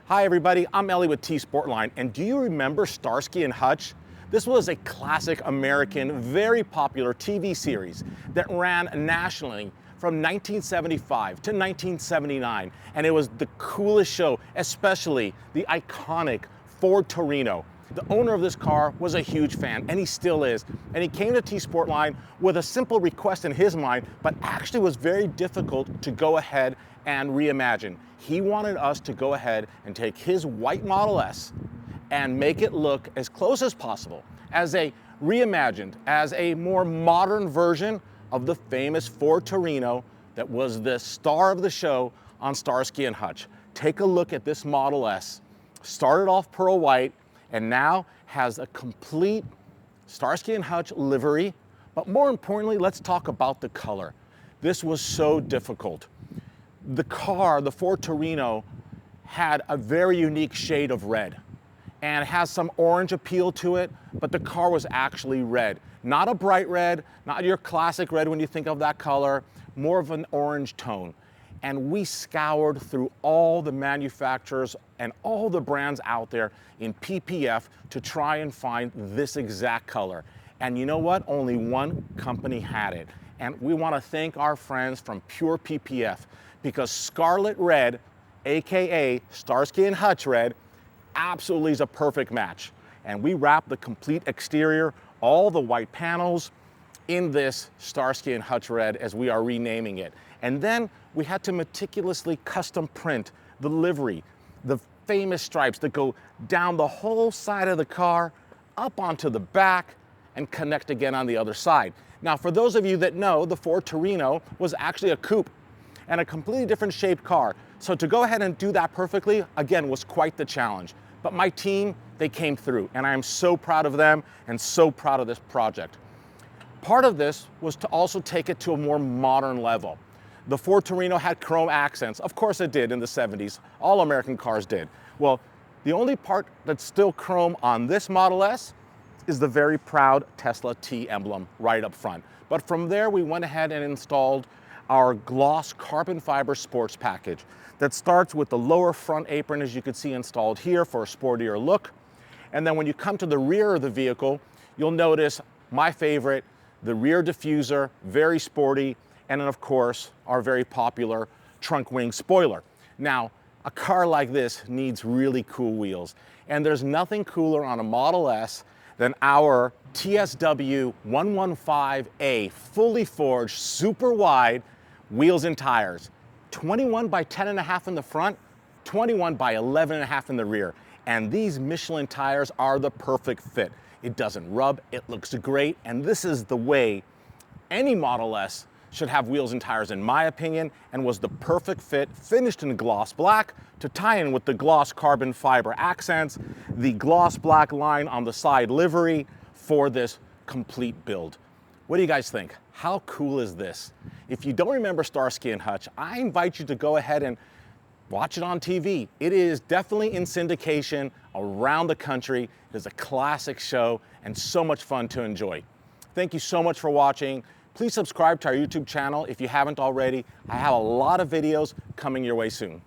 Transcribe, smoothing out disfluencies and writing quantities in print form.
Hi everybody, I'm Ellie with T-sportline, and do you remember Starsky and Hutch? This was a classic American, very popular TV series that ran nationally from 1975 to 1979, and it was the coolest show, especially the iconic Ford Torino. The owner of this car was a huge fan, and he still is, and he came to T-sportline with a simple request in his mind, but actually was very difficult to go ahead and reimagine. He wanted us to go ahead and take his white Model S and make it look as close as possible as a reimagined, as a more modern version of the famous Ford Torino that was the star of the show on Starsky and Hutch. Take a look at this Model S. Started off pearl white and now has a complete Starsky and Hutch livery, but more importantly, let's talk about the color. This was so difficult. The car, the Ford Torino, had a very unique shade of red and it has some orange appeal to it, but the car was actually red. Not a bright red, not your classic red when you think of that color, more of an orange tone. And we scoured through all the manufacturers and all the brands out there in PPF to try and find this exact color. And you know what? Only one company had it. And we want to thank our friends from Pure PPF, because Scarlet Red, AKA Starsky and Hutch Red, absolutely is a perfect match. And we wrapped the complete exterior, all the white panels, in this Starsky and Hutch Red, as we are renaming it. And then we had to meticulously custom print the livery, the famous stripes that go down the whole side of the car, up onto the back, and connect again on the other side. Now, for those of you that know, the Ford Torino was actually a coupe and a completely different shaped car. So to go ahead and do that perfectly, again, was quite the challenge. But my team, they came through, and I am so proud of them and so proud of this project. Part of this was to also take it to a more modern level. The Ford Torino had chrome accents. Of course it did in the 70s. All American cars did. Well, the only part that's still chrome on this Model S is the very proud Tesla T emblem right up front. But from there, we went ahead and installed our gloss carbon fiber sports package that starts with the lower front apron, as you can see installed here, for a sportier look. And then when you come to the rear of the vehicle, you'll notice my favorite, the rear diffuser, very sporty, and then of course our very popular trunk wing spoiler. Now, a car like this needs really cool wheels, and there's nothing cooler on a Model S than our TSW 115A fully forged, super wide wheels and tires. 21 by 10.5 in the front, 21 by 11.5 in the rear. And these Michelin tires are the perfect fit. It doesn't rub, it looks great, and this is the way any Model S should have wheels and tires, in my opinion, and was the perfect fit, finished in gloss black to tie in with the gloss carbon fiber accents, the gloss black line on the side livery for this complete build. What do you guys think? How cool is this? If you don't remember Starsky and Hutch, I invite you to go ahead and watch it on TV. It is definitely in syndication around the country. It is a classic show and so much fun to enjoy. Thank you so much for watching. Please subscribe to our YouTube channel if you haven't already. I have a lot of videos coming your way soon.